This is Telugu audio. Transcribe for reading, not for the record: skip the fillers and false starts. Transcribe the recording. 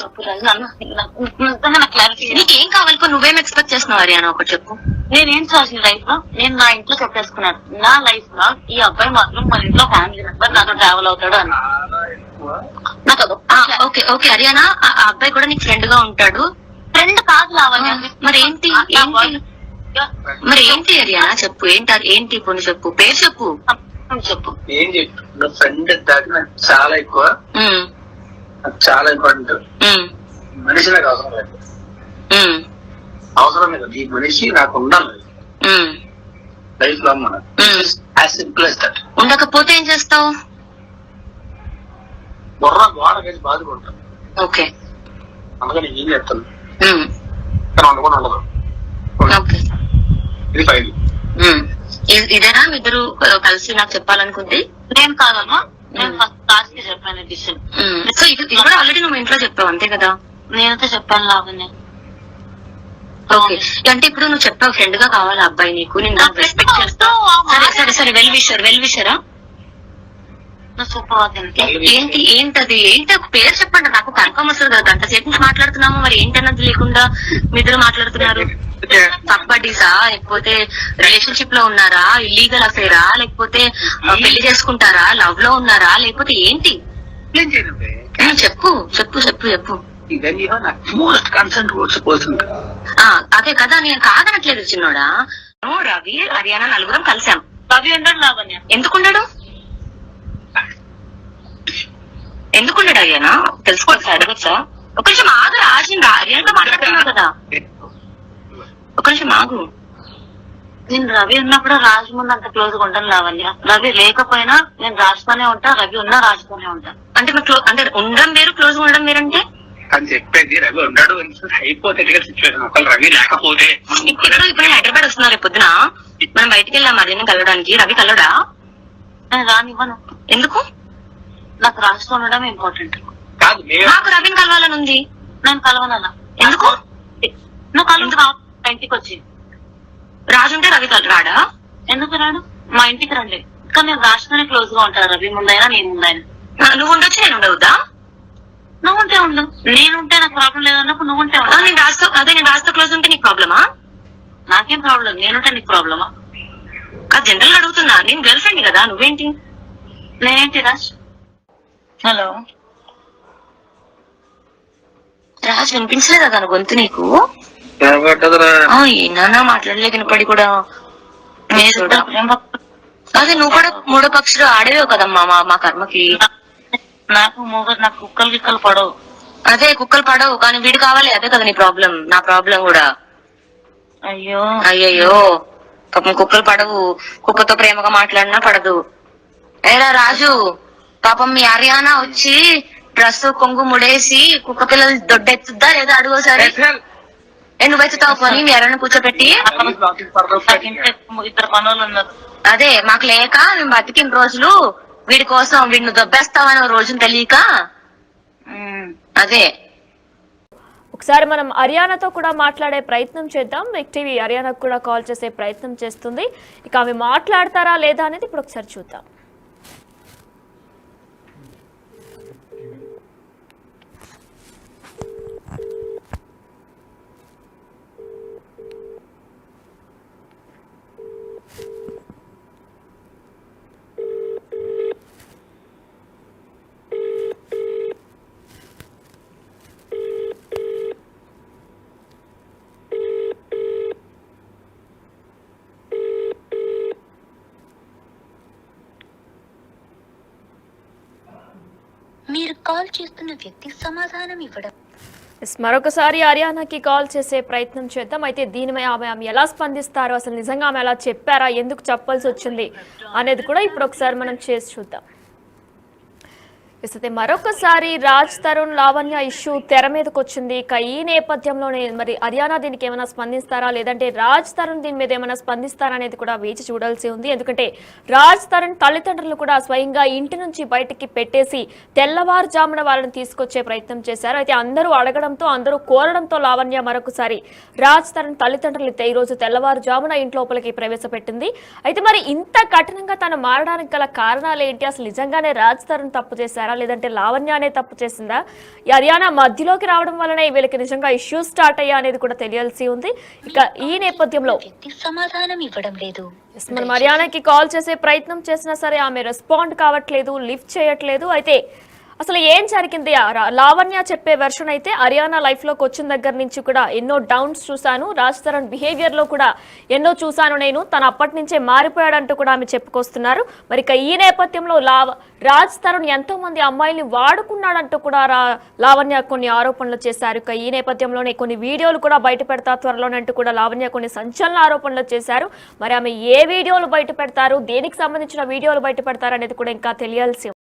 చెప్పు నీకేం కావాలి? నువ్వేం ఎక్స్పెక్ట్ చేస్తున్నావు హరియానా? ఒకటి చెప్పు. నేనేం చేసిన లైఫ్ లో నేను నా ఇంట్లో చెప్పేసుకున్నాను. నా లైఫ్ లో ఈ అబ్బాయి మాత్రం మన ఇంట్లో ఫ్యామిలీ మెంబర్ నాతో ట్రావెల్ అవుతాడు అని. నాకు ఓకే ఓకే హరియానా, ఆ అబ్బాయి కూడా నీకు ఫ్రెండ్ గా ఉంటాడు. ఫ్రెండ్ కాదు లావణ్య. మరి ఏంటి మరి ఏంటి హరియానా? చెప్పు ఏంటి ఇప్పుడు చెప్పు, పేరు చెప్పు. చెప్పు ఏం చెప్పు. ఫ్రెండ్ దాకా నాకు చాలా ఎక్కువ, నాకు చాలా ఇంపార్టెంట్. మనిషి నాకు అవసరం లేదు, అవసరం లేదు. ఈ మనిషి నాకు ఉండాలి లైఫ్ లో. మన సింపుల్ as that. ఉండకపోతే ఏం చేస్తావు? బుర్ర గోడ వేసి బాధపడతాను. ఓకే, అందుకని ఏం చేస్తాను ఉండకుండా ఉండదు. ఇది ఫైల్. ఇదేనా ఇద్దరు కలిసి నాకు చెప్పాలనుకుంది? నేను కాదమ్మా, నేను ఫస్ట్ క్లాస్ కి చెప్పాను డిసిషన్. సో ఇది కూడా ఆల్రెడీ నువ్వు ఇంట్లో చెప్పావు అంతే కదా? నేనైతే చెప్పాను లావణ్య. ఓకే, అంటే ఇప్పుడు నువ్వు చెప్పావు ఫ్రెండ్ గా కావాలి అబ్బాయి నీకు, నేను రెస్పెక్ట్ చేస్తావు. సరే సరే వెల్ విషరా ఏంటది పేరు చెప్పండి నాకు కన్ఫర్మ్ వస్తుంది కదా. గంట సేపు నుంచి మాట్లాడుతున్నాము, మరి ఏంటన్నది లేకుండా మీ ఇద్దరు మాట్లాడుతున్నారు. బడ్డీసా, లేకపోతే రిలేషన్షిప్ లో ఉన్నారా, ఇల్లీగల్ అఫేరా, లేకపోతే పెళ్లి చేసుకుంటారా, లవ్ లో ఉన్నారా, లేకపోతే ఏంటి? చెప్పు చెప్పు చెప్పు చెప్పు. అదే కదా, నేను కాదనట్లేదు చిన్నోడా. రవి హరియానా నలుగురం కలిసాం. రవి ఉండడు లావణ్య. ఎందుకున్నాడు హరియానా? తెలుసుకోవచ్చా, అడగచ్చా? ఒక నిమిషం ఆగు రాజు, హరియానాతో మాట్లాడుతున్నావు కదా, ఒక నిమిషం ఆగు. నేను రవి ఉన్నప్పుడు రాజు ముందు అంత క్లోజ్ గా ఉంటాను లావణ్య. రవి లేకపోయినా నేను రాజుతోనే ఉంటా, రవి ఉన్నా రాజుతోనే ఉంటా. అంటే అంటే ఉండడం వేరు, క్లోజ్ ఉండడం వేరంటే అని చెప్పేది. రవి ఉన్నాడు హైపోథెటికల్ సిచ్యువేషన్. ఒకళ్ళు రవి లేకపోతే ఇప్పుడు హైదరాబాద్ వస్తున్నారు రేపు పొద్దున, మనం బయటికి వెళ్ళాం అదేనా కలవడానికి. రవి కలవడా? నేను రానివ్వను. ఎందుకు? నాకు రాజుతో ఉండడం ఇంపార్టెంట్. కాదు, నాకు రవిని కలవాలని ఉంది. నేను కలవనన్నా. ఎందుకు? నువ్వు కలవ ఇంటికి వచ్చి. రాజు ఉంటే రవి రాడా? ఎందుకు రాడు? మా ఇంటికి రండి. కానీ నేను రాజుతోనే క్లోజ్ గా ఉంటాను, రవి ముందైనా నేను ముందైనా. నువ్వు ఉండొచ్చు, నేను ఉండవద్దా? నువ్వు ఉంటే ఉండు, నేనుంటే నాకు ప్రాబ్లం లేదన్నప్పుడు నువ్వు ఉంటే ఉండు. నేను రాజుతో క్లోజ్ ఉంటే నీకు ప్రాబ్లమా? నాకేం ప్రాబ్లం, నేనుంటే నీకు ప్రాబ్లమా? అది జనరల్ గా అడుగుతున్నా, నేను గర్ల్ ఫ్రెండ్ కదా, నువ్వేంటి? నేనేంటి రాజ్? హలో రాజు వినిపించలేదా తన గొంతు నీకు? ఏనా మాట్లాడలే వినపడి కూడా. అదే నువ్వు కూడా మూడో పక్షులు ఆడేవే కదమ్మా మా కర్మకి. నాకు కుక్కలు గిక్కలు పడవు. అదే కుక్కలు పడవు, కానీ వీడు కావాలి. అదే కదా నీ ప్రాబ్లం, నా ప్రాబ్లం కూడా. అయ్యో అయ్యయ్యో, పాపం కుక్కలు పడవు. కుక్కతో ప్రేమగా మాట్లాడినా పడదు. ఏరా రాజు, పాపం మీ హరియానా వచ్చి డ్రెస్ కొంగు ముడేసి కుక్క పిల్లలు దొడ్డెత్తుద్దా లేదా అడుగోసారి. నువ్వు ఎత్తుతావు పని మీ హరియానా కూర్చోబెట్టి. ఇద్దరు పనులు ఉన్నారు. అదే మాకు లేక మేము బతికిన రోజులు వీడి కోసం, వీడిని దొబ్బేస్తామని రోజును తెలియక. అదే ఒకసారి మనం హరియానాతో కూడా మాట్లాడే ప్రయత్నం చేద్దాం. టీవీ హరియానాకు కూడా కాల్ చేసే ప్రయత్నం చేస్తుంది. ఇక ఆమె మాట్లాడతారా లేదా అనేది ఇప్పుడు ఒకసారి చూద్దాం. మీరు కాల్ చేస్తున్న వ్యక్తి సమాధానం ఇవ్వడం. మరొకసారి హరియానాకి కాల్ చేసే ప్రయత్నం చేద్దాం. అయితే దీనిపై ఆమె ఎలా స్పందిస్తారో, అసలు నిజంగా ఆమె అలా చెప్పారా, ఎందుకు చెప్పాల్సి వచ్చింది అనేది కూడా ఇప్పుడు ఒకసారి మనం చేసి చూద్దాం. అయితే మరొకసారి రాజ్ తరుణ్ లావణ్య ఇష్యూ తెర మీదకి వచ్చింది. ఇక ఈ నేపథ్యంలోనే మరి హరియానా దీనికి ఏమైనా స్పందిస్తారా, లేదంటే రాజ్ తరుణ్ దీని మీద ఏమైనా స్పందిస్తారా అనేది కూడా వేచి చూడాల్సి ఉంది. ఎందుకంటే రాజ్ తరుణ్ తల్లిదండ్రులు కూడా స్వయంగా ఇంటి నుంచి బయటికి పెట్టేసి తెల్లవారుజామున వాళ్ళని తీసుకొచ్చే ప్రయత్నం చేశారు. అయితే అందరూ అడగడంతో, అందరూ కోరడంతో లావణ్య మరొకసారి రాజ్ తరుణ్ తల్లిదండ్రులు ఈ రోజు తెల్లవారుజామున ఇంట్లోపలికి ప్రవేశపెట్టింది. అయితే మరి ఇంత కఠినంగా తను మారడానికి గల కారణాలు ఏంటి, అసలు నిజంగానే రాజ్ తరుణ్ తప్పు చేశారా, చేశారా, లేదంటే లావణ్యనే తప్పు చేసిందా, ఈ అరియానా మధ్యలోకి రావడం వల్లనే వీళ్ళకి నిజంగా ఇష్యూస్ స్టార్ట్ అయ్యా అనేది కూడా తెలియాల్సి ఉంది. ఇక ఈ నేపథ్యంలో వ్యక్తి సమాధానం ఇవ్వడం లేదు. మనం అరియానాకి కాల్ చేసే ప్రయత్నం చేసినా సరే ఆమె రెస్పాండ్ కావట్లేదు, లిఫ్ట్ చేయట్లేదు. అయితే అసలు ఏం జరిగింది? లావణ్య చెప్పే వెర్షన్ అయితే అరియానా లైఫ్ లోకి వచ్చిన దగ్గర నుంచి కూడా ఎన్నో డౌన్స్ చూశాను, రాజ్ తరుణ్ బిహేవియర్ లో కూడా ఎన్నో చూశాను నేను, తను అప్పటి నుంచే మారిపోయాడంటూ కూడా ఆమె చెప్పుకొస్తున్నారు. మరి ఇక ఈ నేపథ్యంలో రాజ్ తరుణ్ ఎంతో మంది అమ్మాయిల్ని వాడుకున్నాడంటూ కూడా లావణ్య కొన్ని ఆరోపణలు చేశారు. ఇక ఈ నేపథ్యంలోనే కొన్ని వీడియోలు కూడా బయట పెడతా త్వరలోనంటూ కూడా లావణ్య కొన్ని సంచలన ఆరోపణలు చేశారు. మరి ఆమె ఏ వీడియోలు బయట పెడతారు, దేనికి సంబంధించిన వీడియోలు బయట పెడతారు అనేది కూడా ఇంకా తెలియాల్సి